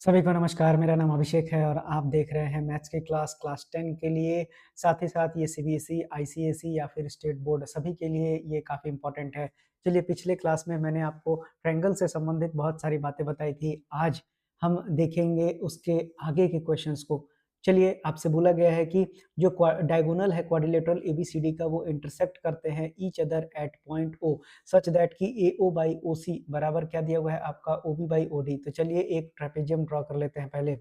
सभी को नमस्कार, मेरा नाम अभिषेक है और आप देख रहे हैं मैथ्स की क्लास 10 के लिए। साथ ही साथ ये सीबीएसई, आईसीएसई या फिर स्टेट बोर्ड सभी के लिए ये काफ़ी इम्पोर्टेंट है। चलिए, पिछले क्लास में मैंने आपको ट्रायंगल से संबंधित बहुत सारी बातें बताई थी। आज हम देखेंगे उसके आगे के क्वेश्चंस को। चलिए, आपसे बोला गया है कि जो डायगोनल है क्वाड्रिलेटरल एबीसीडी का, वो इंटरसेक्ट करते हैं each other at point O such that कि ए ओ बाई ओ सी बराबर क्या दिया हुआ है आपका O B by O D. तो चलिए एक ट्रेपेजियम ड्रॉ कर लेते हैं पहले।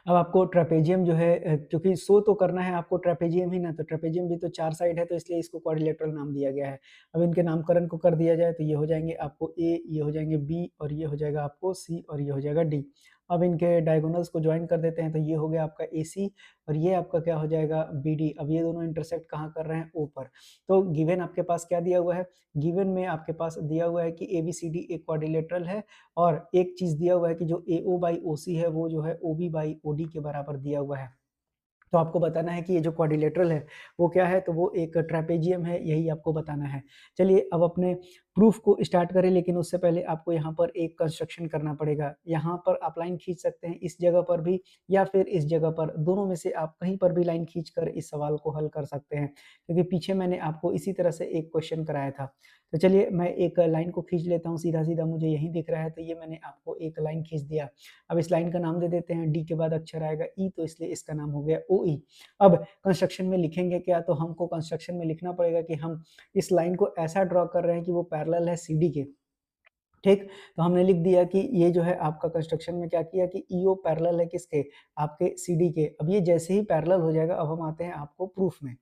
अब आपको ट्रेपेजियम जो है क्योंकि शो तो करना है आपको ट्रेपेजियम ही ना, तो ट्रेपेजियम भी तो 4 साइड है, तो इसलिए इसको क्वाड्रिलेटरल नाम दिया गया है। अब इनके नामकरण को कर दिया जाए तो ये हो जाएंगे आपको ए, ये हो जाएंगे बी और ये हो जाएगा आपको सी और ये हो जाएगा डी। अब इनके डायगोनल्स को ज्वाइन कर देते हैं तो ये हो गया आपका ए सी और ये आपका क्या हो जाएगा बी डी। अब ये दोनों इंटरसेक्ट कहाँ कर रहे हैं? ओ पर। तो गिवन आपके पास क्या दिया हुआ है? गिवन में आपके पास दिया हुआ है कि ए बी सी डी एक क्वाड्रिलेटरल है और एक चीज़ दिया हुआ है कि जो AO बाई OC है वो जो है OB बाई OD के बराबर दिया हुआ है। तो आपको बताना है कि ये जो क्वाड्रिलेटरल है वो क्या है, तो वो एक ट्रेपेजियम है, यही आपको बताना है। चलिए अब अपने प्रूफ को स्टार्ट करें, लेकिन उससे पहले आपको यहाँ पर एक कंस्ट्रक्शन करना पड़ेगा। यहाँ पर आप लाइन खींच सकते हैं इस जगह पर भी या फिर इस जगह पर, दोनों में से आप कहीं पर भी लाइन खींचकर इस सवाल को हल कर सकते हैं, क्योंकि पीछे मैंने आपको इसी तरह से एक क्वेश्चन कराया था। तो चलिए मैं एक लाइन को खींच लेता हूँ, सीधा-सीधा मुझे यही दिख रहा है, तो ये मैंने आपको एक लाइन खींच दिया। अब इस लाइन का नाम दे देते हैं, डी के बाद अक्षर आएगा ई, तो इसलिए इसका नाम हो गया OE। अब कंस्ट्रक्शन में लिखेंगे क्या? तो हमको कंस्ट्रक्शन में लिखना पड़ेगा कि हम इस लाइन को ऐसा ड्रॉ कर रहे हैं कि वो पैरेलल है CD के। ठीक? तो हमने लिख दिया कि ये जो है आपका कंस्ट्रक्शन में क्या किया कि EO पैरेलल है किसके? आपके CD के। अब ये जैसे ही पैरेलल हो जाएगा, अब हम आते हैं आपको प्रूफ में।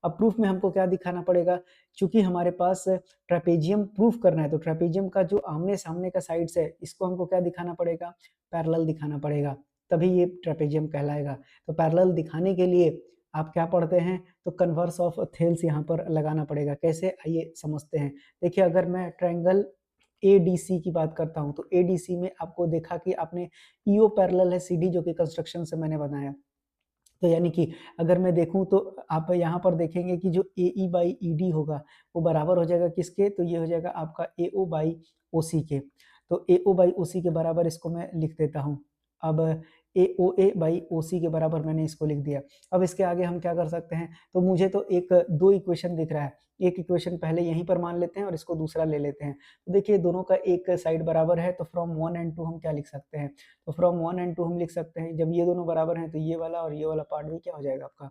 अब प्रूफ में हमको क्या दिखाना पड़ेगा? चूँकि हमारे पास ट्रेपेजियम प्रूफ करना है, तो ट्रेपेजियम का जो आमने-सामने का साइड्स है, इसको हमको क्या दिखाना पड़ेगा? पैरेलल दिखाना पड़ेगा, तभी ये ट्रेपेजियम कहलाएगा। तो पैरेलल दिखाने के लिए आप क्या पढ़ते हैं? तो कन्वर्स ऑफ थेल्स यहाँ पर लगाना पड़ेगा। कैसे? आइए समझते हैं। देखिए, अगर मैं ट्रायंगल एडीसी की बात करता हूँ, तो एडीसी में आपको देखा कि आपने ईओ पैरेलल है सीडी, जो कि कंस्ट्रक्शन से मैंने बनाया। तो यानी कि अगर मैं देखूँ तो आप यहाँ पर देखेंगे कि जो एई बाई ईडी होगा वो बराबर हो जाएगा किसके? तो ये हो जाएगा आपका एओ बाई ओसी के। तो एओ बाई ओसी के बराबर इसको मैं लिख देता हूँ। अब एओए बाई ओसी के बराबर मैंने इसको लिख दिया। अब इसके आगे हम क्या कर सकते हैं? तो मुझे तो एक 2 इक्वेशन दिख रहा है। एक इक्वेशन पहले यहीं पर मान लेते हैं और इसको दूसरा ले लेते हैं। तो देखिए, दोनों का एक साइड बराबर है, तो फ्रॉम 1 एंड 2 हम क्या लिख सकते हैं? तो फ्रॉम 1 एंड 2 हम लिख सकते हैं, जब ये दोनों बराबर हैं तो ये वाला और ये वाला पार्ट भी क्या हो जाएगा आपका?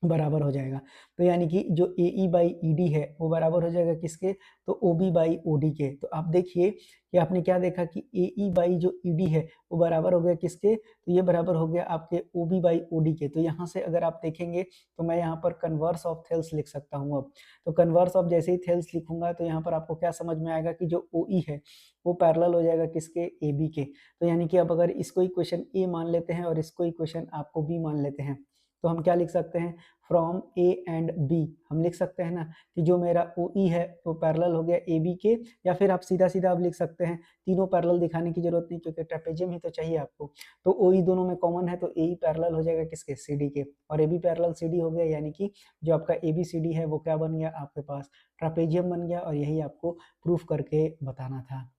बराबर हो जाएगा। तो यानी कि जो एई बाई ईडी है वो बराबर हो जाएगा किसके? तो ओबी बाई ओडी के। तो आप देखिए कि आपने क्या देखा कि एई बाई जो ईडी है वो बराबर हो गया किसके? तो ये बराबर हो गया आपके ओबी बाई ओडी के। तो यहाँ से अगर आप देखेंगे तो मैं यहाँ पर कन्वर्स ऑफ थेल्स लिख सकता हूँ अब। तो कन्वर्स ऑफ जैसे ही थेल्स लिखूँगा तो यहाँ पर आपको क्या समझ में आएगा कि जो ओई है वो पैरेलल हो जाएगा किसके? एबी के। तो यानी कि अब अगर इसको इक्वेशन ए मान लेते हैं और इसको इक्वेशन आपको बी मान लेते हैं, तो हम क्या लिख सकते हैं? फ्रॉम ए एंड बी हम लिख सकते हैं ना कि जो मेरा OE है वो पैरेलल हो गया AB के, या फिर आप सीधा-सीधा आप लिख सकते हैं, तीनों पैरेलल दिखाने की ज़रूरत नहीं, क्योंकि ट्रेपेजियम ही तो चाहिए आपको। तो OE दोनों में कॉमन है, तो AE पैरेलल हो जाएगा किसके? CD के, और AB पैरेलल CD हो गया, यानी कि जो आपका ABCD है वो क्या बन गया आपके पास? ट्रेपेजियम बन गया, और यही आपको प्रूफ करके बताना था।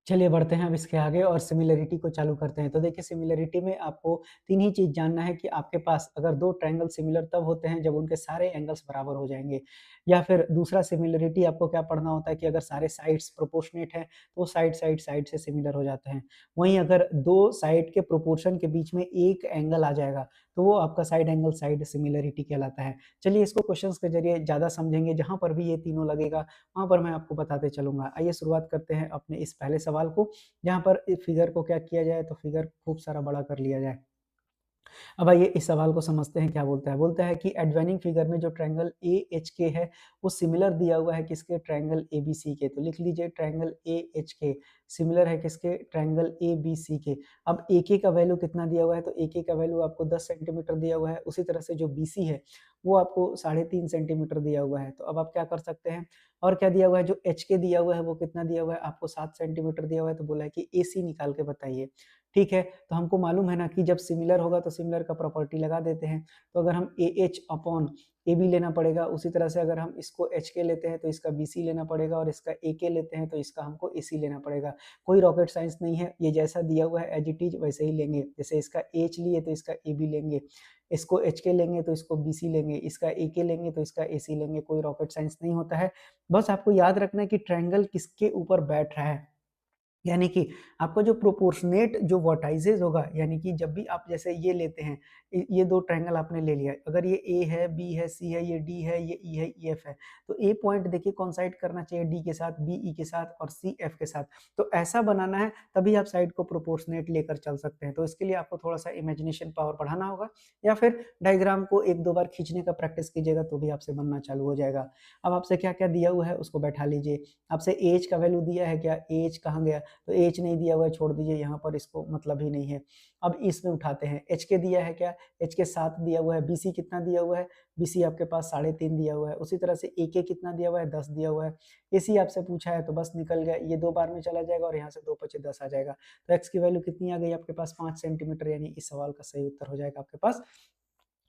चलिए बढ़ते हैं अब इसके आगे और सिमिलरिटी को चालू करते हैं। तो देखिए, सिमिलरिटी में आपको 3 ही चीज़ जानना है कि आपके पास अगर 2 ट्रायंगल सिमिलर तब होते हैं जब उनके सारे एंगल्स बराबर हो जाएँगे। या फिर दूसरा सिमिलरिटी आपको क्या पढ़ना होता है कि अगर सारे साइड्स प्रोपोर्शनेट हैं तो साइड से सिमिलर हो जाते हैं। वहीं अगर 2 साइड के प्रोपोर्शन के बीच में एक एंगल आ जाएगा तो वो आपका साइड एंगल साइड सिमिलरिटी कहलाता है। चलिए इसको क्वेश्चंस के ज़रिए ज़्यादा समझेंगे, जहाँ पर भी ये तीनों लगेगा वहाँ पर मैं आपको बताते चलूँगा। आइए शुरुआत करते हैं अपने इस पहले सवाल को, जहाँ पर इस फिगर को क्या किया जाए, तो फिगर खूब सारा बड़ा कर लिया जाए। अब आइए इस सवाल को समझते हैं क्या बोलता है। बोलता है कि एडजॉइनिंग फिगर में जो ट्रायंगल AHK है वो सिमिलर दिया हुआ है किसके? ट्रायंगल ABC के। तो लिख लीजिए ट्रायंगल AHK सिमिलर है किसके? ट्रायंगल ABC के। अब AK का वैल्यू कितना दिया हुआ है? तो AK का वैल्यू आपको 10 सेंटीमीटर दिया हुआ है। उसी तरह से जो BC है वो आपको 3.5 सेंटीमीटर दिया हुआ है। तो अब आप क्या कर सकते हैं, और क्या दिया हुआ है? जो HK दिया हुआ है वो कितना दिया हुआ है? आपको 7 सेंटीमीटर दिया हुआ है। तो बोला है कि AC निकाल के बताइए। ठीक है, तो हमको मालूम है ना कि जब सिमिलर होगा तो सिमिलर का प्रॉपर्टी लगा देते हैं। तो अगर हम AH अपॉन ए बी लेना पड़ेगा। उसी तरह से अगर हम इसको एच के लेते हैं तो इसका बी सी लेना पड़ेगा, और इसका ए के लेते हैं तो इसका हमको ए सी लेना पड़ेगा। कोई रॉकेट साइंस नहीं है, ये जैसा दिया हुआ है एज इट इज वैसे ही लेंगे। जैसे इसका एच लिए तो इसका ए बी लेंगे, इसको एच के लेंगे तो इसको बी सी लेंगे, इसका ए के लेंगे तो इसका ए सी लेंगे। कोई रॉकेट साइंस नहीं होता है। बस आपको याद रखना है कि ट्रायंगल किसके ऊपर बैठ रहा है, यानी कि आपका जो प्रोपोर्शनेट जो वर्टाइसेस होगा, यानी कि जब भी आप जैसे ये लेते हैं, ये दो ट्रायंगल आपने ले लिया है, अगर ये ए है, बी है, सी है, ये डी है, ये ई है, ई एफ है, तो ए पॉइंट देखिए कॉन्साइड करना चाहिए डी के साथ, बी ई के साथ और सी एफ के साथ। तो ऐसा बनाना है, तभी आप साइड को प्रोपोर्शनेट लेकर चल सकते हैं। तो इसके लिए आपको थोड़ा सा इमेजिनेशन पावर बढ़ाना होगा, या फिर डायग्राम को एक दो बार खींचने का प्रैक्टिस कीजिएगा तो भी आपसे बनना चालू हो जाएगा। अब आपसे क्या क्या दिया हुआ है उसको बैठा लीजिए। आपसे एज का वैल्यू दिया है, क्या एज कहाँ गया, तो एच नहीं दिया हुआ है, छोड़ दीजिए, यहाँ पर इसको मतलब ही नहीं है। अब इसमें उठाते हैं, एच के दिया है क्या, एच के 7 दिया हुआ है, बी सी कितना दिया हुआ है, बी सी आपके पास 3.5 दिया हुआ है। उसी तरह से ए के कितना दिया हुआ है, 10 दिया हुआ है। ए सी आपसे पूछा है तो बस निकल गया, ये 2 बार में चला जाएगा और यहाँ से 2 पचे 10 आ जाएगा। तो एक्स की वैल्यू कितनी आ गई आपके पास, 5 सेंटीमीटर, यानी इस सवाल का सही उत्तर हो जाएगा आपके पास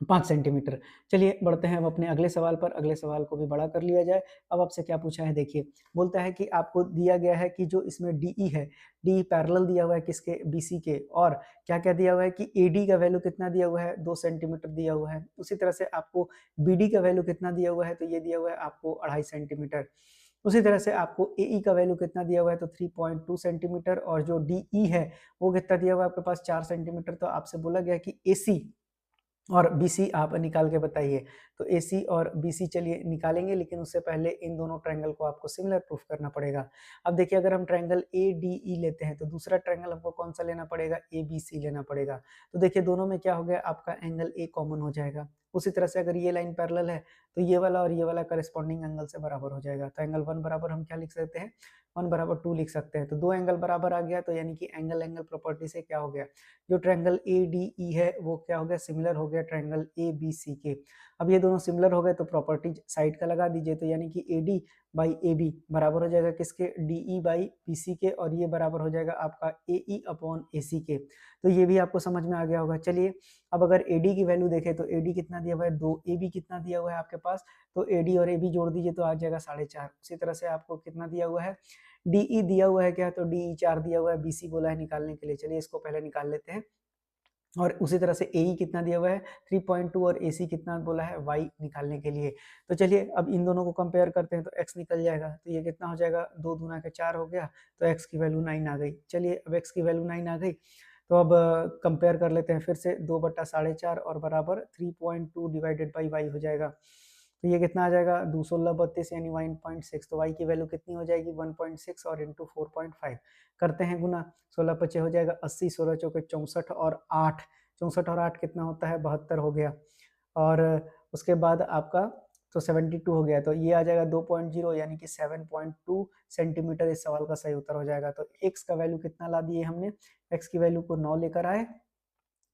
5 सेंटीमीटर। चलिए बढ़ते हैं अब अपने अगले सवाल पर। अगले सवाल को भी बड़ा कर लिया जाए। अब आपसे क्या पूछा है देखिए, बोलता है कि आपको दिया गया है कि जो इसमें डीई है, डी पैरेलल दिया हुआ है किसके, बीसी के, और क्या-क्या दिया हुआ है कि एडी का वैल्यू कितना दिया हुआ है, 2 सेंटीमीटर दिया हुआ है। उसी तरह से आपको बीडी का वैल्यू कितना दिया हुआ है, तो ये दिया हुआ है आपको 2.5 सेंटीमीटर। उसी तरह से आपको एई का वैल्यू कितना दिया हुआ है, तो 3.2 सेंटीमीटर, और जो डीई है वो कितना दिया हुआ है आपके पास 4 सेंटीमीटर। तो आपसे बोला गया कि एसी और बीसी आप निकाल के बताइए। तो एसी और बीसी चलिए निकालेंगे, लेकिन उससे पहले इन दोनों ट्रायंगल को आपको सिमिलर प्रूफ करना पड़ेगा। अब देखिए, अगर हम ट्रायंगल एडीई लेते हैं तो दूसरा ट्रायंगल हमको कौन सा लेना पड़ेगा, एबीसी लेना पड़ेगा। तो देखिए दोनों में क्या हो गया, आपका एंगल ए कॉमन हो जाएगा। उसी तरह से अगर ये लाइन पैरेलल है तो ये वाला और ये वाला करस्पॉन्डिंग एंगल से बराबर हो जाएगा। तो एंगल 1 बराबर हम क्या लिख सकते हैं, 1 बराबर 2 लिख सकते हैं। तो दो एंगल बराबर आ गया, तो यानी कि एंगल एंगल प्रॉपर्टी से क्या हो गया, जो ट्रायंगल एडीई है वो क्या हो गया, सिमिलर हो गया ट्रायंगल एबीसी के। अब ये दोनों सिमिलर हो गए तो प्रॉपर्टी साइड का लगा दीजिए। तो यानी कि एडी बाई ए बी बराबर हो जाएगा किसके, डीई बाई बीसी के, और ये बराबर हो जाएगा आपका एई अपॉन एसी के। तो ये भी आपको समझ में आ गया होगा। चलिए अब अगर एडी की वैल्यू देखें तो एडी कितना दिया हुआ है, 2, ए बी कितना दिया हुआ है आपके पास, तो एडी और ए बी जोड़ दीजिए तो आ जाएगा 4.5। उसी तरह से आपको कितना दिया हुआ है, डीई दिया हुआ है क्या, तो डीई 4 दिया हुआ है, बीसी बोला है निकालने के लिए। चलिए इसको पहले निकाल लेते हैं। और उसी तरह से एई कितना दिया हुआ है 3.2, और एसी कितना बोला है, वाई निकालने के लिए। तो चलिए अब इन दोनों को कंपेयर करते हैं तो एक्स निकल जाएगा। तो ये कितना हो जाएगा, 2 दूना के 4 हो गया, तो एक्स की वैल्यू 9 आ गई। चलिए अब एक्स की वैल्यू 9 आ गई, तो अब कंपेयर कर लेते हैं फिर से, 2 बटा 4.5 और बराबर 3.2 डिवाइडेड बाई वाई हो जाएगा। तो ये कितना आ जाएगा, 2 16 32 यानी 1.6। तो वाई की वैल्यू कितनी हो जाएगी, 1.6 और इंटू 4.5 करते हैं गुना, 16 पचे हो जाएगा 80, 16 चौके 64 और 8, 64 और 8 कितना होता है, 72 हो गया। और उसके बाद आपका तो 72 हो गया, तो ये आ जाएगा 2.0 यानी कि 7.2 सेंटीमीटर इस सवाल का सही उत्तर हो जाएगा। तो एक्स का वैल्यू कितना ला दिए हमने, एक्स की वैल्यू को 9 लेकर आए,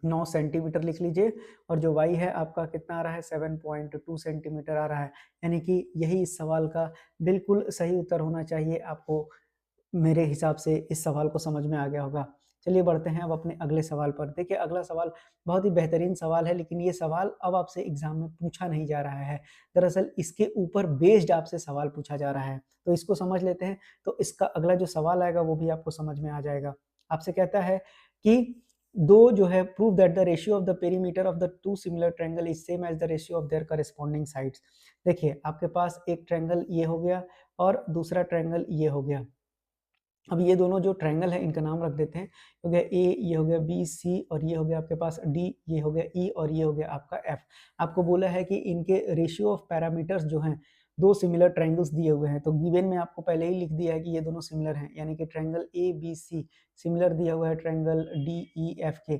9 सेंटीमीटर लिख लीजिए, और जो y है आपका कितना आ रहा है, 7.2 सेंटीमीटर आ रहा है। यानी कि यही इस सवाल का बिल्कुल सही उत्तर होना चाहिए। आपको मेरे हिसाब से इस सवाल को समझ में आ गया होगा। चलिए बढ़ते हैं अब अपने अगले सवाल पर। देखिए अगला सवाल बहुत ही बेहतरीन सवाल है, लेकिन ये सवाल अब आपसे एग्जाम में पूछा नहीं जा रहा है। दरअसल इसके ऊपर बेस्ड आपसे सवाल पूछा जा रहा है, तो इसको समझ लेते हैं। तो इसका अगला जो सवाल आएगा वो भी आपको समझ में आ जाएगा। आपसे कहता है कि दो जो है, prove that the ratio of the perimeter of the two similar triangle is same as the ratio of their corresponding sides. देखिए आपके पास एक ट्रायंगल ये हो गया और दूसरा ट्रायंगल ये हो गया। अब ये दोनों जो ट्रायंगल है इनका नाम रख देते हैं। हो गया ए, ये हो गया बी सी, और ये हो गया आपके पास डी, ये हो गया ई, और ये हो गया आपका एफ। आपको बोला है कि इनके रेशियो ऑफ पैरामीटर्स जो हैं, दो सिमिलर ट्रायंगल्स दिए हुए हैं। तो गिवन में आपको पहले ही लिख दिया है कि ये दोनों सिमिलर हैं, यानी कि triangle A B C similar दिया हुआ है ट्रायंगल डी ई एफ के।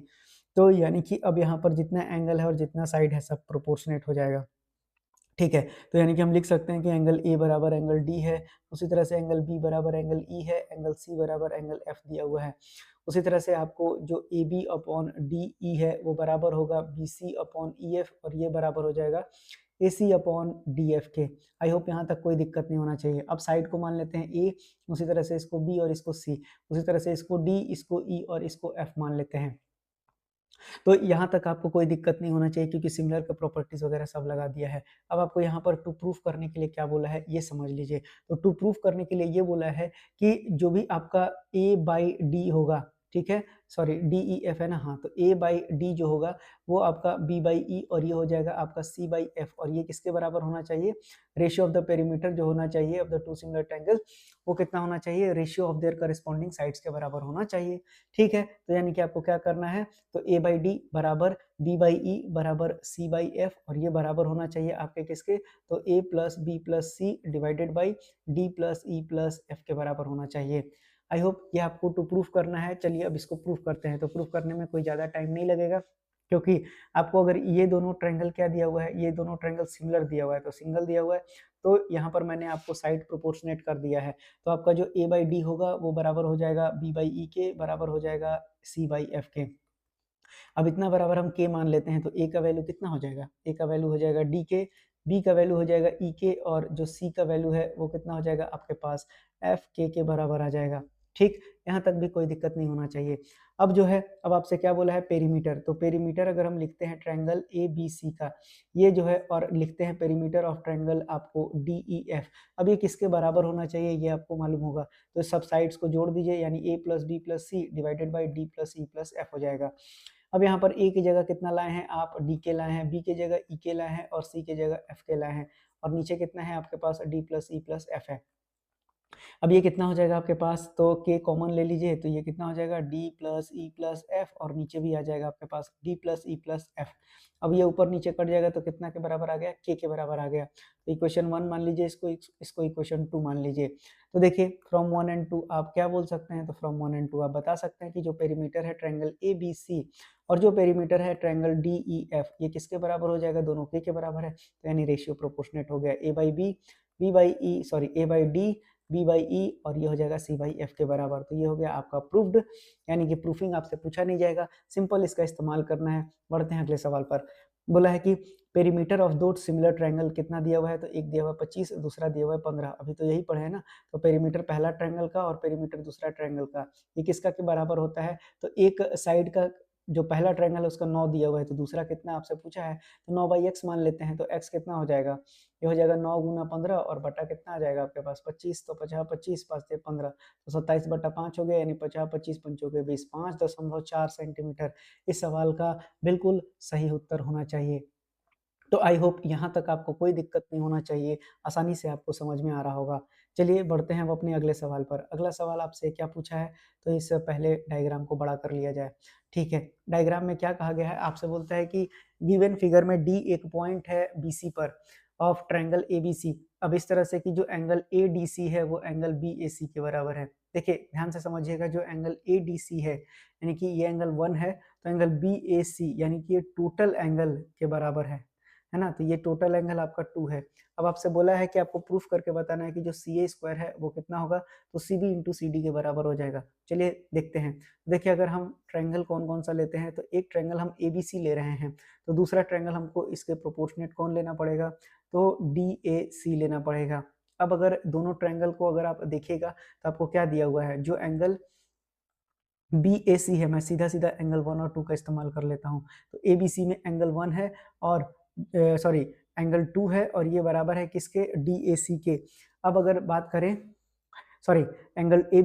तो यानी कि अब यहाँ पर जितना एंगल है और जितना साइड है सब प्रोपोर्शनेट हो जाएगा। ठीक है, तो यानी कि हम लिख सकते हैं कि एंगल ए बराबर एंगल डी है, उसी तरह से एंगल बी बराबर एंगल ई है, एंगल सी बराबर एंगल एफ दिया हुआ है। उसी तरह से आपको जो A B upon D E है वो बराबर होगा B C upon E F, और ये बराबर हो जाएगा A C upon D F के। आई होप यहाँ तक कोई दिक्कत नहीं होना चाहिए। अब साइड को मान लेते हैं ए, उसी तरह से इसको बी और इसको सी, उसी तरह से इसको डी, इसको ई और इसको एफ मान लेते हैं। तो यहाँ तक आपको कोई दिक्कत नहीं होना चाहिए क्योंकि सिमिलर का प्रॉपर्टीज वगैरह सब लगा दिया है। अब आपको यहाँ पर टू प्रूफ करने के लिए क्या बोला है ये समझ लीजिए। तो टू प्रूफ करने के लिए ये बोला है कि जो भी आपका ए बाई डी होगा, ठीक है, सॉरी डी ई एफ है ना, हाँ, तो ए बाई डी जो होगा वो आपका बी बाई ई और ये हो जाएगा आपका सी बाई एफ, और ये किसके बराबर होना चाहिए, रेशियो ऑफ द पेरीमीटर जो होना चाहिए of the two similar triangle, वो कितना होना चाहिए, ratio of their corresponding sides के बराबर होना चाहिए। ठीक है, तो यानी कि आपको क्या करना है, तो ए बाई डी बराबर बी बाई ई बराबर सी बाई एफ, और ये बराबर होना चाहिए आपके किसके, तो A plus B plus C divided by D plus E plus F के बराबर होना चाहिए। आई होप ये आपको टू प्रूफ करना है। चलिए अब इसको प्रूफ करते हैं। तो प्रूफ करने में कोई ज़्यादा टाइम नहीं लगेगा क्योंकि आपको अगर ये दोनों ट्रायंगल क्या दिया हुआ है, ये दोनों ट्रायंगल सिमिलर दिया हुआ है, तो सिंगल दिया हुआ है, तो यहाँ पर मैंने आपको साइड प्रोपोर्शनेट कर दिया है। तो आपका जो ए बाई डी होगा वो बराबर हो जाएगा बी बाई ई के, बराबर हो जाएगा सी बाई एफ के। अब इतना बराबर हम के मान लेते हैं, तो ए का वैल्यू कितना हो जाएगा, ए का वैल्यू हो जाएगा डी के, बी का वैल्यू हो जाएगा ई के, और जो सी का वैल्यू है वो कितना हो जाएगा आपके पास एफ के बराबर आ जाएगा। ठीक, यहाँ तक भी कोई दिक्कत नहीं होना चाहिए। अब जो है, अब आपसे क्या बोला है, पेरीमीटर। तो पेरीमीटर अगर हम लिखते हैं ट्रायंगल ए बी सी का, ये जो है, और लिखते हैं पेरीमीटर ऑफ ट्रायंगल आपको डी ई एफ, अब ये किसके बराबर होना चाहिए ये आपको मालूम होगा, तो सब साइड्स को जोड़ दीजिए, यानी A plus B plus C divided by D plus E plus F हो जाएगा। अब यहाँ पर ए की जगह कितना लाए हैं आप, डी के लाए हैं, बी की जगह ई के लाए हैं, और सी की जगह एफ के लाए हैं, और नीचे कितना है आपके पास, D plus E plus F है। अब ये कितना हो जाएगा आपके पास, तो के कॉमन ले लीजिए, तो ये कितना हो जाएगा D plus E plus F, और नीचे भी आ जाएगा आपके पास D plus E plus F. अब ये ऊपर नीचे कट जाएगा तो कितना के बराबर आ गया, के बराबर आ गया। तो इक्वेशन 1 मान लीजिए, इसको इक्वेशन 2 मान लीजिए। तो देखिए फ्रॉम 1 एंड 2 आप क्या बोल सकते हैं, तो फ्रॉम 1 एंड 2 आप बता सकते हैं कि जो पेरीमीटर है ट्रायंगल ए बी सी और जो पेरीमीटर है ट्रायंगल डी ई एफ, ये किसके बराबर हो जाएगा, दोनों के बराबर है, तो यानी रेशियो प्रोपोर्शनेट हो गया, A by B by E, sorry A by D B by E, और ये हो जाएगा सी बाई एफ के बराबर। तो ये हो गया आपका प्रूफ्ड, यानी कि प्रूफिंग आपसे पूछा नहीं जाएगा, सिंपल इसका इस्तेमाल करना है। बढ़ते हैं अगले सवाल पर। बोला है कि पेरीमीटर ऑफ दो सिमिलर ट्रायंगल कितना दिया हुआ है, तो एक दिया हुआ है 25, दूसरा दिया हुआ है 15। अभी तो यही पढ़े हैं ना, तो पेरीमीटर पहला ट्रायंगल का और पेरीमीटर दूसरा ट्रायंगल का ये किसका के बराबर होता है, तो एक साइड का जो पहला ट्रायंगल है उसका 9 दिया हुआ है, तो दूसरा कितना आपसे पूछा है, तो 9 बाई एक्स मान लेते हैं, तो एक्स कितना हो जाएगा, ये हो जाएगा 9 गुना 15 और बटा कितना आ जाएगा आपके पास 25, तो 50 25 5 से 15, तो 27 बटा 5 हो गया, यानी 50 25 पंचों के 20, 5.4 सेंटीमीटर इस सवाल का बिल्कुल सही उत्तर होना चाहिए। तो आई होप यहाँ तक आपको कोई दिक्कत नहीं होना चाहिए, आसानी से आपको समझ में आ रहा होगा। चलिए बढ़ते हैं अब अपने अगले सवाल पर। अगला सवाल आपसे क्या पूछा है, तो इससे पहले डायग्राम को बड़ा कर लिया जाए। ठीक है, डायग्राम में क्या कहा गया है, आपसे बोलता है कि गिवन फिगर में डी एक पॉइंट है बीसी पर ऑफ ट्रायंगल एबीसी। अब इस तरह से कि जो एंगल एडीसी है वो एंगल बीएसी के बराबर है। देखिए ध्यान से समझिएगा, जो एंगल एडीसी है यानी कि ये एंगल 1 है, तो एंगल बीएसी यानी कि ये टोटल एंगल के बराबर है ना, तो ये टोटल एंगल आपका 2 है। अब आपसे बोला है कि आपको प्रूफ करके बताना है कि जो सी ए स्क्वायर है वो कितना होगा, तो C B into C D के बराबर हो जाएगा। चलिए देखते हैं। देखिए अगर हम ट्रायंगल कौन कौन सा लेते हैं, तो एक ट्रायंगल हम ए बी सी ले रहे हैं, तो दूसरा ट्रायंगल हमको इसके प्रोपोर्शनेट कौन लेना पड़ेगा, तो डी ए सी लेना पड़ेगा। अब अगर दोनों ट्रायंगल को अगर आप देखिएगा तो आपको क्या दिया हुआ है, जो एंगल बी ए सी है, मैं सीधा सीधा एंगल 1 और 2 का इस्तेमाल कर लेता हूँ। तो ए बी सी में एंगल 1 है और सॉरी एंगल 2 है, और ये बराबर है किसके, डी ए सी के। अब अगर बात करें, sorry angle A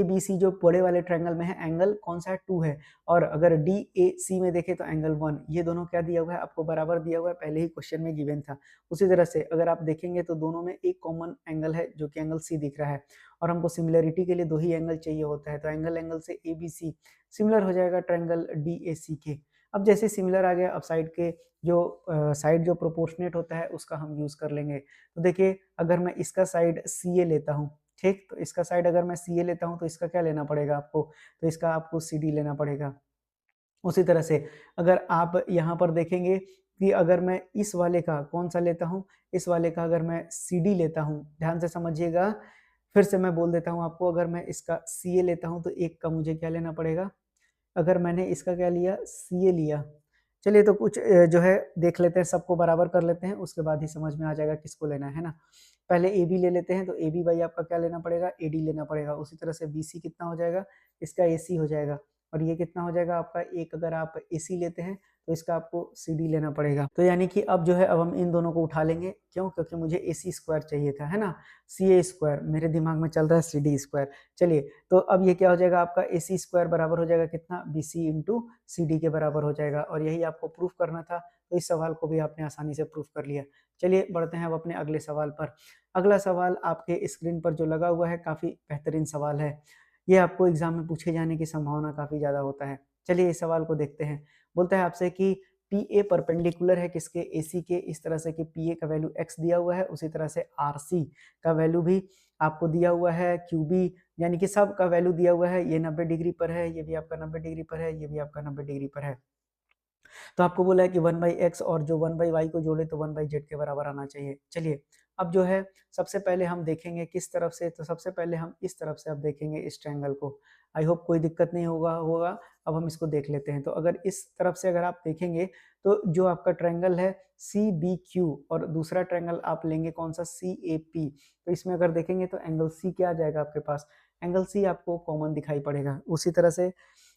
B C जो बड़े वाले ट्रायंगल में है, एंगल कौन सा है, 2 है, और अगर डी ए सी में देखें तो एंगल 1, ये दोनों क्या दिया हुआ है आपको, बराबर दिया हुआ है, पहले ही क्वेश्चन में गिवन था। उसी तरह से अगर आप देखेंगे तो दोनों में एक कॉमन एंगल है जो कि एंगल सी दिख रहा है, और हमको सिमिलरिटी के लिए दो ही एंगल चाहिए होता है, तो एंगल से ए बी सी सिमिलर हो जाएगा ट्रायंगल डी ए सी के। अब जैसे सिमिलर आ गया, अब साइड के जो साइड जो प्रोपोर्शनेट होता है उसका हम यूज कर लेंगे। तो देखिए अगर मैं इसका साइड सी ए लेता हूँ, ठीक, तो इसका साइड अगर मैं सी ए लेता हूँ तो इसका क्या लेना पड़ेगा आपको, तो इसका आपको सी डी लेना पड़ेगा। उसी तरह से अगर आप यहाँ पर देखेंगे कि अगर मैं इस वाले का कौन सा लेता हूँ, इस वाले का अगर मैं सी डी लेता हूँ, ध्यान से समझिएगा, फिर से मैं बोल देता हूँ आपको, अगर मैं इसका सी ए लेता हूँ तो एक का मुझे क्या लेना पड़ेगा, अगर मैंने इसका क्या लिया, सी ए लिया। चलिए तो कुछ जो है देख लेते हैं, सबको बराबर कर लेते हैं, उसके बाद ही समझ में आ जाएगा किसको लेना है ना। पहले ए बी ले लेते हैं, तो ए बी बाई आपका क्या लेना पड़ेगा, ए डी लेना पड़ेगा। उसी तरह से बी सी कितना हो जाएगा, इसका ए सी हो जाएगा। और ये कितना हो जाएगा आपका, एक अगर आप AC लेते हैं तो इसका आपको CD लेना पड़ेगा। तो यानी कि अब जो है अब हम इन दोनों को उठा लेंगे, क्यों? क्योंकि मुझे AC स्क्वायर चाहिए था, है ना? CA स्क्वायर मेरे दिमाग में चल रहा है, CD स्क्वायर। चलिए, तो अब ये क्या हो जाएगा आपका, AC स्क्वायर बराबर हो जाएगा कितना, BC इंटू CD के बराबर हो जाएगा, और यही आपको प्रूफ करना था। तो इस सवाल को भी आपने आसानी से प्रूफ कर लिया। चलिए बढ़ते हैं अब अपने अगले सवाल पर। अगला सवाल आपके स्क्रीन पर जो लगा हुआ है, काफ़ी बेहतरीन सवाल है। ये आपको एग्जाम में पूछे जाने की संभावना काफ़ी ज़्यादा होता है। चलिए इस सवाल को देखते हैं। बोलता है आपसे कि PA परपेंडिकुलर है किसके, AC के, इस तरह से कि PA का वैल्यू x दिया हुआ है, उसी तरह से RC का वैल्यू भी आपको दिया हुआ है, QB यानी कि सब का वैल्यू दिया हुआ है। ये 90 डिग्री पर है, ये भी आपका 90 डिग्री पर है, ये भी आपका 90 डिग्री पर है। तो आपको बोला है कि 1/x और जो 1/y को जोड़े तो 1/z के बराबर आना चाहिए। चलिए अब जो है सबसे पहले हम देखेंगे किस तरफ से, तो सबसे पहले हम इस तरफ से अब देखेंगे इस ट्रायंगल को। आई होप कोई दिक्कत नहीं होगा। अब हम इसको देख लेते हैं। तो अगर इस तरफ से अगर आप देखेंगे तो जो आपका ट्रायंगल है CBQ, और दूसरा ट्रायंगल आप लेंगे कौन सा, CAP। तो इसमें अगर देखेंगे तो एंगल C क्या आ जाएगा आपके पास, एंगल C आपको कॉमन दिखाई पड़ेगा। उसी तरह से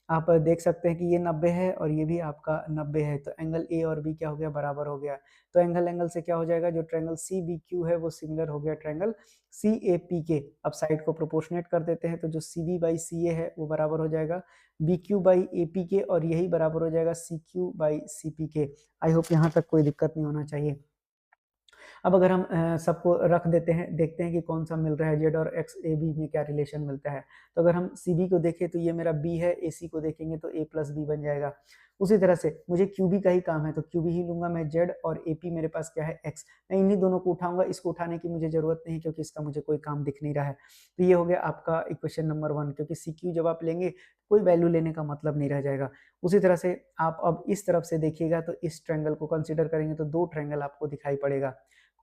आप देख सकते हैं कि ये 90 है और ये भी आपका 90 है, तो एंगल ए और बी क्या हो गया, बराबर हो गया। तो एंगल एंगल से क्या हो जाएगा, जो ट्रायंगल CBQ है वो सिमिलर हो गया ट्रायंगल CAP के। अब साइड को प्रोपोर्शनेट कर देते हैं, तो जो CB बाई CA है वो बराबर हो जाएगा BQ बाई AP के, और यही बराबर हो जाएगा CQ बाई CP के। आई होप यहाँ तक कोई दिक्कत नहीं होना चाहिए। अब अगर हम सबको रख देते हैं, देखते हैं कि कौन सा मिल रहा है, जेड और एक्स ए बी में क्या रिलेशन मिलता है। तो अगर हम सी बी को देखें तो ये मेरा बी है, ए सी को देखेंगे तो ए प्लस बी बन जाएगा। उसी तरह से मुझे क्यू बी का ही काम है, तो क्यू बी ही लूंगा मैं, जेड और ए पी मेरे पास क्या है, एक्स। मैं इन्हीं दोनों को उठाऊंगा, इसको उठाने की मुझे जरूरत नहीं क्योंकि इसका मुझे कोई काम दिख नहीं रहा है। तो ये हो गया आपका इक्वेशन नंबर 1, क्योंकि सी क्यू जब आप लेंगे कोई वैल्यू लेने का मतलब नहीं रह जाएगा। उसी तरह से आप अब इस तरफ से देखिएगा तो इस ट्रायंगल को कंसीडर करेंगे तो दो ट्रायंगल आपको दिखाई पड़ेगा।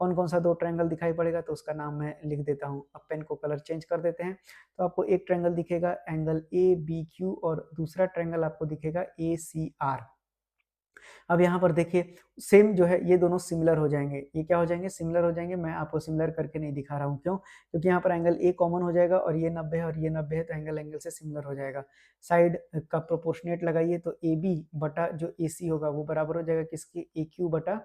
कौन कौन सा दो ट्रायंगल दिखाई पड़ेगा, तो उसका नाम मैं लिख देता हूँ। अब पेन को कलर चेंज कर देते हैं। तो आपको एक ट्रायंगल दिखेगा एंगल ABQ, और दूसरा ट्रायंगल आपको दिखेगा ACR। अब यहाँ पर देखिए सेम जो है, ये दोनों सिमिलर हो जाएंगे। ये क्या हो जाएंगे, सिमिलर हो जाएंगे। मैं आपको सिमिलर करके नहीं दिखा रहा हूँ, क्यों? क्योंकि यहाँ पर एंगल ए कॉमन हो जाएगा, और ये 90 है और ये 90 है, तो एंगल एंगल से सिमिलर हो जाएगा। साइड का प्रोपोर्शनेट लगाइए, तो AB बटा जो AC होगा वो बराबर हो जाएगा किसके, AQ बटा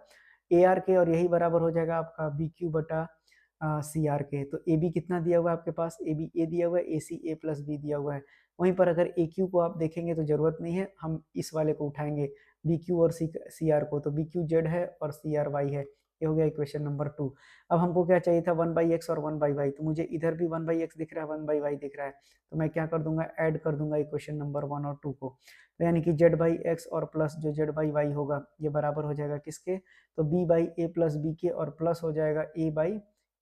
AR के, और यही बराबर हो जाएगा आपका BQ बटा CR के। तो AB कितना दिया हुआ है आपके पास, AB A दिया हुआ है, AC A प्लस B दिया हुआ है। वहीं पर अगर AQ को आप देखेंगे तो जरूरत नहीं है, हम इस वाले को उठाएंगे BQ और CR को। तो BQ Z है और CR Y है। ये हो गया इक्वेशन नंबर 2। अब हमको क्या चाहिए था, 1/x और 1/y। तो मुझे इधर भी 1/x दिख रहा है, 1/y दिख रहा है, तो मैं क्या कर दूंगा, ऐड कर दूंगा इक्वेशन नंबर 1 और 2 को। तो यानी कि Z/x और प्लस जो Z/y होगा ये बराबर हो जाएगा किसके, तो B/a प्लस बी के, और प्लस हो जाएगा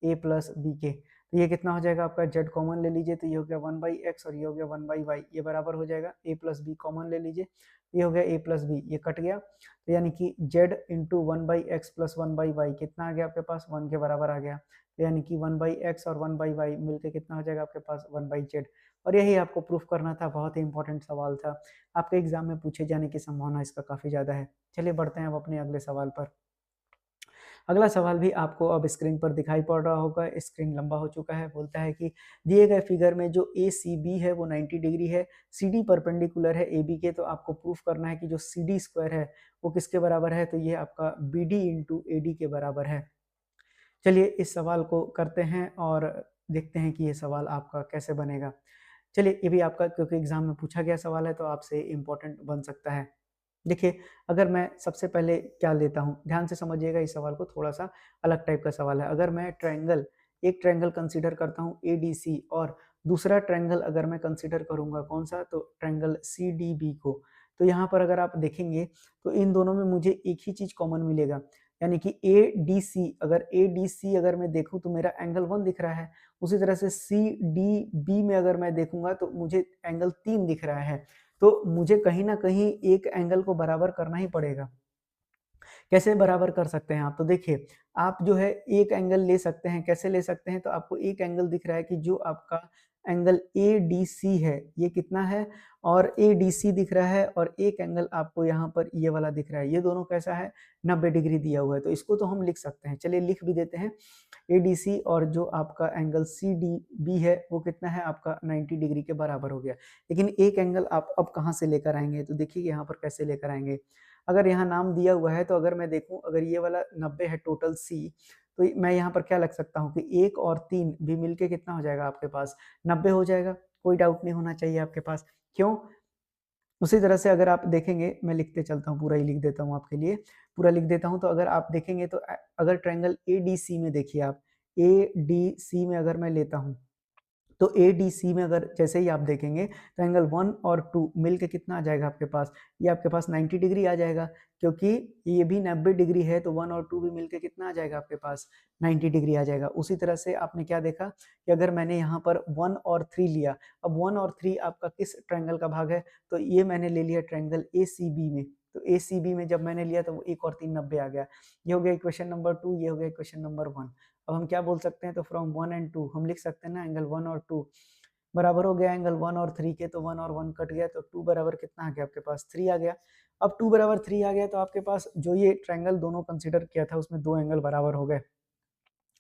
A प्लस बी के। तो ये कितना हो जाएगा आपका, Z कॉमन ले लीजिए, तो ये हो गया 1/x और ये हो गया 1/y। ये बराबर हो जाएगा A प्लस बी कॉमन ले लीजिए, ये हो गया A प्लस बी, ये कट गया। तो यानी कि Z into 1/x plus 1/y कितना आ गया आपके पास, 1 के बराबर आ गया। तो यानी कि 1/x और 1/y मिलके कितना हो जाएगा आपके पास, 1/z। और यही आपको प्रूफ करना था। बहुत ही इंपॉर्टेंट सवाल था, आपके एग्जाम में पूछे जाने की संभावना इसका काफी ज्यादा है। चलिए बढ़ते हैं अब अपने अगले सवाल पर। अगला सवाल भी आपको अब स्क्रीन पर दिखाई पड़ रहा होगा, स्क्रीन लंबा हो चुका है। बोलता है कि दिए गए फिगर में जो ACB है वो 90 डिग्री है, CD परपेंडिकुलर है AB के, तो आपको प्रूफ करना है कि जो CD स्क्वायर है वो किसके बराबर है, तो ये आपका BD इंटू AD के बराबर है। चलिए इस सवाल को करते हैं और देखते हैं कि ये सवाल आपका कैसे बनेगा। चलिए ये भी आपका, क्योंकि एग्जाम में पूछा गया सवाल है तो आपसे इम्पोर्टेंट बन सकता है। देखिए अगर मैं सबसे पहले क्या लेता हूँ, ध्यान से समझिएगा, इस सवाल को थोड़ा सा अलग टाइप का सवाल है। अगर मैं ट्रायंगल, एक ट्रायंगल कंसीडर करता हूँ ADC, और दूसरा ट्रायंगल अगर मैं कंसीडर करूंगा कौन सा, तो ट्रायंगल CDB को। तो यहाँ पर अगर आप देखेंगे तो इन दोनों में मुझे एक ही चीज कॉमन मिलेगा, यानी कि ADC, अगर ADC अगर मैं देखूं तो मेरा एंगल 1 दिख रहा है। उसी तरह से CDB में अगर मैं देखूंगा तो मुझे एंगल 3 दिख रहा है। तो मुझे कहीं ना कहीं एक एंगल को बराबर करना ही पड़ेगा। कैसे बराबर कर सकते हैं आप, तो देखिए आप जो है एक एंगल ले सकते हैं। कैसे ले सकते हैं, तो आपको एक एंगल दिख रहा है कि जो आपका एंगल ए डी सी है, ये कितना है, और ए डी सी दिख रहा है, और एक एंगल आपको यहाँ पर ये वाला दिख रहा है, ये दोनों कैसा है, 90 डिग्री दिया हुआ है। तो इसको तो हम लिख सकते हैं, चलिए लिख भी देते हैं। ए डी सी और जो आपका एंगल सी डी बी है वो कितना है आपका 90 डिग्री के बराबर हो गया। लेकिन एक एंगल आप अब कहाँ से लेकर आएंगे, तो देखिए यहाँ पर कैसे लेकर आएंगे। अगर यहाँ नाम दिया हुआ है तो अगर मैं देखूं, अगर ये वाला 90 है टोटल सी, तो मैं यहाँ पर क्या लग सकता हूँ कि 1 और 3 भी मिलके कितना हो जाएगा आपके पास, 90 हो जाएगा। कोई डाउट नहीं होना चाहिए आपके पास, क्यों। उसी तरह से अगर आप देखेंगे, मैं लिखते चलता हूँ, पूरा ही लिख देता हूँ आपके लिए, पूरा लिख देता हूँ। तो अगर आप देखेंगे तो अगर ट्रायंगल ए डी सी में देखिए आप, ए डी सी में अगर मैं लेता हूँ, तो ए डी सी में अगर जैसे ही आप देखेंगे तो एंगल 1 और 2 मिल के कितना आ जाएगा आपके पास, ये आपके पास 90 डिग्री आ जाएगा, क्योंकि ये भी 90 डिग्री है, तो 1 और 2 भी मिलके कितना आ जाएगा आपके पास, 90 डिग्री आ जाएगा। उसी तरह से आपने क्या देखा कि अगर मैंने यहाँ पर 1 और 3 लिया, अब 1 और 3 आपका किस ट्रायंगल का भाग है, तो ये मैंने ले लिया ट्रायंगल ए सी बी में। तो ए सी बी में जब मैंने लिया तो वो 1 और 3 90 आ गया। ये हो गया इक्वेशन नंबर 2, ये हो गया इक्वेशन नंबर 1। अब हम क्या बोल सकते हैं, तो फ्रॉम 1 एंड 2 हम लिख सकते हैं ना, एंगल 1 और 2 बराबर हो गया एंगल 1 और 3 के, तो 1 और 1 कट गया, तो 2 बराबर कितना आ गया आपके पास, 3 आ गया। अब 2 बराबर 3 आ गया, तो आपके पास जो ये ट्रायंगल दोनों कंसीडर किया था उसमें दो एंगल बराबर हो गए।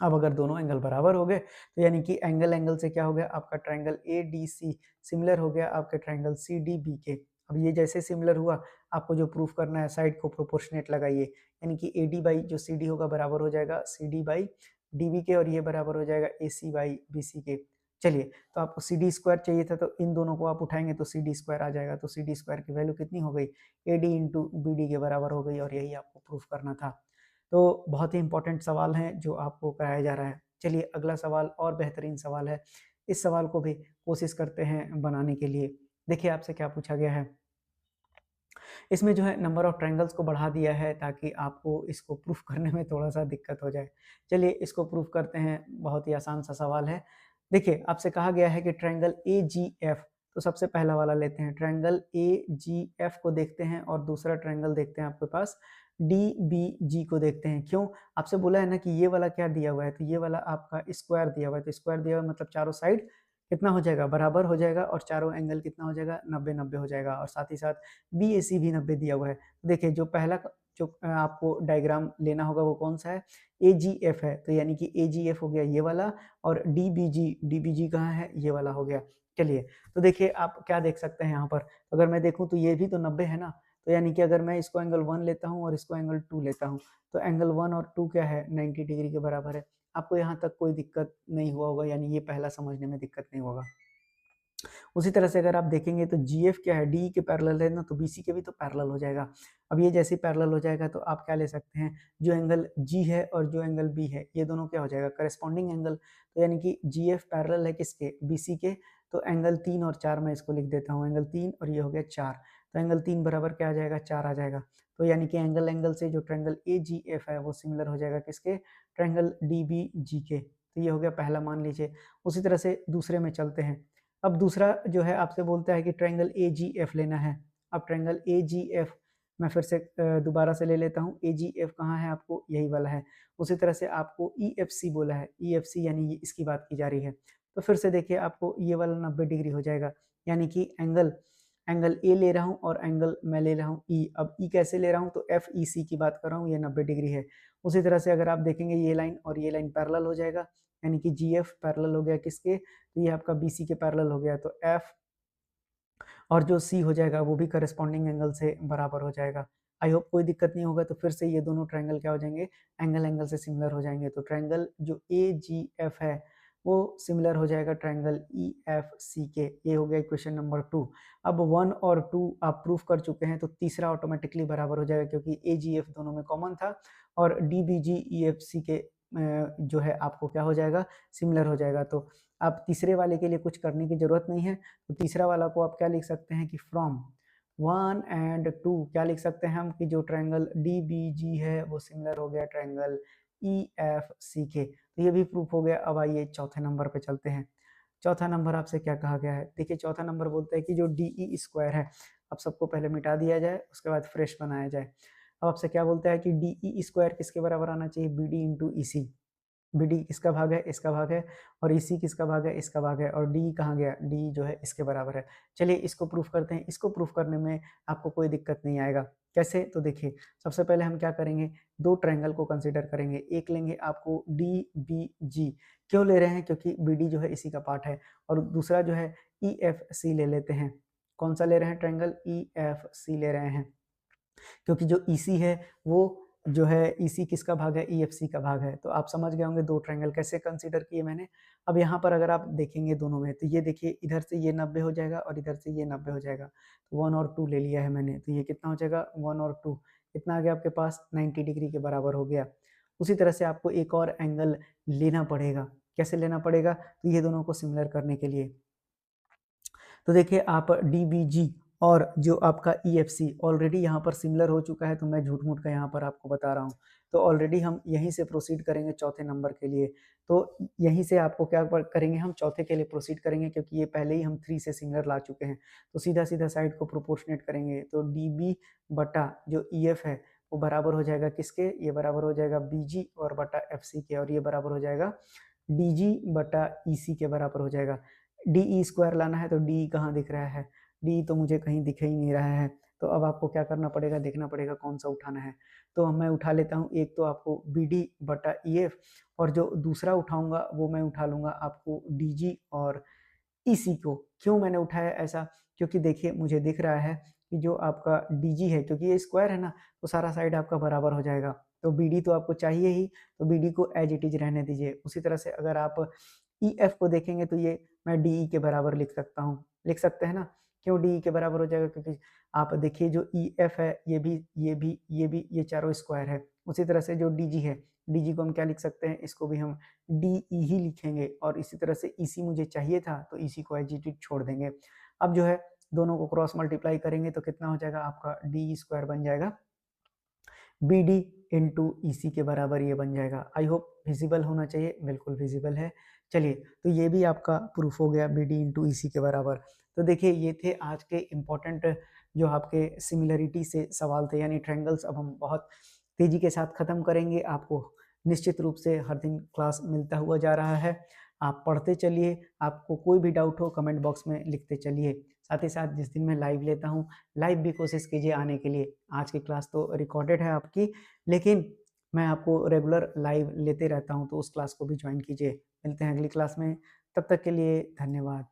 अब अगर दोनों एंगल बराबर हो गए तो यानी कि एंगल एंगल से क्या हो गया आपका, triangle A D C similar हो गया आपके ट्रायंगल सी डी बी के। अब ये जैसे सिमिलर हुआ, आपको जो प्रूफ करना है साइड को प्रोपोर्शनेट लगाइए, यानी कि ए डी बाई जो सी डी होगा बराबर हो जाएगा C D by D B के, और ये बराबर हो जाएगा A C by B C के। चलिए, तो आपको सी डी स्क्वायर चाहिए था, तो इन दोनों को आप उठाएंगे तो सी डी स्क्वायर आ जाएगा, तो सी डी स्क्वायर की वैल्यू कितनी हो गई, A D into B D के बराबर हो गई, और यही आपको प्रूफ करना था। तो बहुत ही इंपॉर्टेंट सवाल है जो आपको कराया जा रहा है। चलिए अगला सवाल और बेहतरीन सवाल है, इस सवाल को भी कोशिश करते हैं बनाने के लिए। देखिए आपसे क्या पूछा गया है, इसमें जो है नंबर ऑफ ट्रायंगल्स को बढ़ा दिया है ताकि आपको इसको प्रूफ करने में थोड़ा सा दिक्कत हो जाए। चलिए इसको प्रूफ करते हैं, बहुत ही आसान सा सवाल है। देखिए आपसे कहा गया है कि ट्रायंगल ए जी एफ, तो सबसे पहला वाला लेते हैं, ट्रायंगल ए जी एफ को देखते हैं, और दूसरा ट्रायंगल देखते हैं आपके पास डी बी जी को देखते हैं। क्यों, आपसे बोला है ना कि ये वाला क्या दिया हुआ है, तो ये वाला आपका स्क्वायर दिया हुआ है, तो स्क्वायर दिया हुआ है मतलब चारों साइड कितना हो जाएगा, बराबर हो जाएगा, और चारों एंगल कितना हो जाएगा, 90 90 हो जाएगा, और साथ ही साथ बी ए सी भी 90 दिया हुआ है। देखिए जो पहला जो आपको डायग्राम लेना होगा वो कौन सा है, ए जी एफ है, तो यानी कि ए जी एफ हो गया ये वाला, और डी बी जी कहाँ है, ये वाला हो गया। चलिए, तो देखिए आप क्या देख सकते हैं यहाँ पर, अगर मैं देखूँ तो ये भी तो 90 है ना, तो यानी कि अगर मैं इसको एंगल 1 लेता हूँ और इसको एंगल 2 लेता हूँ, तो एंगल 1 और 2 क्या है, 90 डिग्री के बराबर है। आपको यहाँ तक कोई दिक्कत नहीं हुआ होगा, यानी ये पहला समझने में दिक्कत नहीं होगा। उसी तरह से अगर आप देखेंगे तो जी एफ क्या है, डी के पैरेलल है ना, तो बी सी के भी तो पैरेलल हो जाएगा। अब ये जैसे पैरेलल हो जाएगा तो आप क्या ले सकते हैं, जो एंगल जी है और जो एंगल बी है, ये दोनों क्या हो जाएगा, करस्पॉन्डिंग एंगल। तो यानी कि जी एफ पैरेलल है किसके, बी सी के, तो एंगल 3 और 4 मैं इसको लिख देता हूँ, एंगल 3 और ये हो गया 4, तो एंगल 3 बराबर क्या आ जाएगा, 4 आ जाएगा। तो यानी कि एंगल एंगल से जो ट्रायंगल ए जी एफ है वो सिमिलर हो जाएगा किसके, ट्रायंगल डी बी जी के। तो ये हो गया पहला, मान लीजिए। उसी तरह से दूसरे में चलते हैं। अब दूसरा जो है आपसे बोलता है कि ट्रायंगल ए जी एफ लेना है। अब ट्रायंगल ए जी एफ मैं फिर से दोबारा से ले लेता हूँ, ए जी एफ कहाँ है आपको, यही वाला है। उसी तरह से आपको ई एफ सी बोला है, ई एफ सी यानी इसकी बात की जा रही है। तो फिर से देखिए आपको ये वाला 90 डिग्री हो जाएगा, यानी कि एंगल एंगल ए ले रहा हूँ और एंगल मैं ले रहा हूँ ई। अब ई कैसे ले रहा हूँ, तो एफ ई सी की बात कर रहा हूँ, ये 90 डिग्री है। उसी तरह से अगर आप देखेंगे ये लाइन और ये लाइन पैरेलल हो जाएगा, यानी कि जी एफ पैरेलल हो गया किसके, तो ये आपका बी सी के पैरेलल हो गया, तो एफ और जो सी हो जाएगा वो भी करस्पॉन्डिंग एंगल से बराबर हो जाएगा। आई होप कोई दिक्कत नहीं होगा। तो फिर से ये दोनों ट्रायंगल क्या हो जाएंगे, एंगल एंगल से सिमिलर हो जाएंगे। तो ट्रायंगल जो ए जी एफ है वो सिमिलर हो जाएगा ट्रायंगल ई एफ सी के। ये हो गया इक्वेशन नंबर 2। अब 1 और 2 आप प्रूफ कर चुके हैं, तो तीसरा ऑटोमेटिकली बराबर हो जाएगा, क्योंकि ए जी एफ दोनों में कॉमन था, और डी बी जी ई एफ सी के जो है आपको क्या हो जाएगा, सिमिलर हो जाएगा। तो आप तीसरे वाले के लिए कुछ करने की जरूरत नहीं है। तो तीसरा वाला को आप क्या लिख सकते हैं कि फ्रॉम 1 एंड 2 क्या लिख सकते हैं हम, कि जो ट्रायंगल डी बी जी है वो सिमिलर हो गया ट्रायंगल ई एफ सी के। तो ये भी प्रूफ हो गया। अब आइए चौथे नंबर पे चलते हैं। चौथा नंबर आपसे क्या कहा गया है, देखिए चौथा नंबर बोलता है कि जो डी ई स्क्वायर है, अब सबको पहले मिटा दिया जाए, उसके बाद फ्रेश बनाया जाए। अब आपसे क्या बोलता है कि डी ई स्क्वायर किसके बराबर आना चाहिए, बी डी इंटू ई सी। BD किसका भाग है? इसका भाग है। और EC किसका भाग है? इसका भाग है। और D कहाँ गया? D जो है इसके बराबर है। चलिए इसको प्रूफ करते हैं। इसको प्रूफ करने में आपको कोई दिक्कत नहीं आएगा। कैसे? तो देखिए, सबसे पहले हम क्या करेंगे, 2 ट्रायंगल को कंसीडर करेंगे। एक लेंगे आपको DBG। क्यों ले रहे हैं? क्योंकि BD जो है इसी का पार्ट है। और दूसरा जो है EFC ले लेते हैं। कौन सा ले रहे हैं ट्रायंगल? EFC ले रहे हैं। क्योंकि जो EC है वो जो है EC किसका भाग है? EFC का भाग है। तो आप समझ गए होंगे 2 ट्रायंगल कैसे कंसीडर किए मैंने। अब यहाँ पर अगर आप देखेंगे दोनों में, तो ये देखिए इधर से ये 90 हो जाएगा और इधर से ये 90 हो जाएगा। तो 1 और 2 ले लिया है मैंने, तो ये कितना हो जाएगा? 1 और 2 कितना आ गया आपके पास? 90 डिग्री के बराबर हो गया। उसी तरह से आपको एक और एंगल लेना पड़ेगा। कैसे लेना पड़ेगा? तो ये दोनों को सिमिलर करने के लिए, तो देखिए आप DBG और जो आपका EFC ऑलरेडी यहाँ पर सिमिलर हो चुका है, तो मैं झूठ मूठ का यहाँ पर आपको बता रहा हूँ। तो ऑलरेडी हम यहीं से प्रोसीड करेंगे चौथे नंबर के लिए। तो यहीं से आपको क्या करेंगे, हम चौथे के लिए प्रोसीड करेंगे, क्योंकि ये पहले ही हम 3 से सिमिलर ला चुके हैं। तो सीधा सीधा साइड को प्रोपोर्शनेट करेंगे, तो DB बटा जो EF है वो बराबर हो जाएगा किसके? ये बराबर हो जाएगा BG और बटा FC के, और ये बराबर हो जाएगा DG बटा EC के बराबर हो जाएगा। DE स्क्वायर लाना है, तो DE कहाँ दिख रहा है? DE तो मुझे कहीं दिख ही नहीं रहा है। तो अब आपको क्या करना पड़ेगा, देखना पड़ेगा कौन सा उठाना है। तो मैं उठा लेता हूँ, एक तो आपको BD बटा EF, और जो दूसरा उठाऊंगा वो मैं उठा लूंगा आपको DG और EC को। क्यों मैंने उठाया ऐसा? क्योंकि देखिए मुझे दिख रहा है कि जो आपका DG है, क्योंकि ये स्क्वायर है ना, तो सारा साइड आपका बराबर हो जाएगा। तो BD तो आपको चाहिए ही, तो BD को एज इट इज रहने दीजिए। उसी तरह से अगर आप EF को देखेंगे, तो ये मैं DE के बराबर लिख सकता हूँ, लिख सकते हैं ना। क्यों DE के बराबर हो जाएगा? क्योंकि आप देखिए जो EF है, ये चारों स्क्वायर है। उसी तरह से जो DG है, DG को हम क्या लिख सकते हैं? इसको भी हम DE ही लिखेंगे। और इसी तरह से EC मुझे चाहिए था, तो EC को एज इट इज छोड़ देंगे। अब जो है दोनों को क्रॉस मल्टीप्लाई करेंगे, तो कितना हो जाएगा आपका? DE स्क्वायर बन जाएगा BD इंटू EC के बराबर, ये बन जाएगा। आई होप विजिबल होना चाहिए, बिल्कुल विजिबल है। चलिए, तो ये भी आपका प्रूफ हो गया BD इंटू EC के बराबर। तो देखिए ये थे आज के इम्पोर्टेंट जो आपके सिमिलरिटी से सवाल थे, यानी ट्रायंगल्स। अब हम बहुत तेजी के साथ खत्म करेंगे। आपको निश्चित रूप से हर दिन क्लास मिलता हुआ जा रहा है। आप पढ़ते चलिए, आपको कोई भी डाउट हो कमेंट बॉक्स में लिखते चलिए। साथ ही साथ जिस दिन मैं लाइव लेता हूँ, लाइव भी कोशिश कीजिए आने के लिए। आज की क्लास तो रिकॉर्डेड है आपकी, लेकिन मैं आपको रेगुलर लाइव लेते रहता हूँ, तो उस क्लास को भी ज्वाइन कीजिए। मिलते हैं अगली क्लास में, तब तक के लिए धन्यवाद।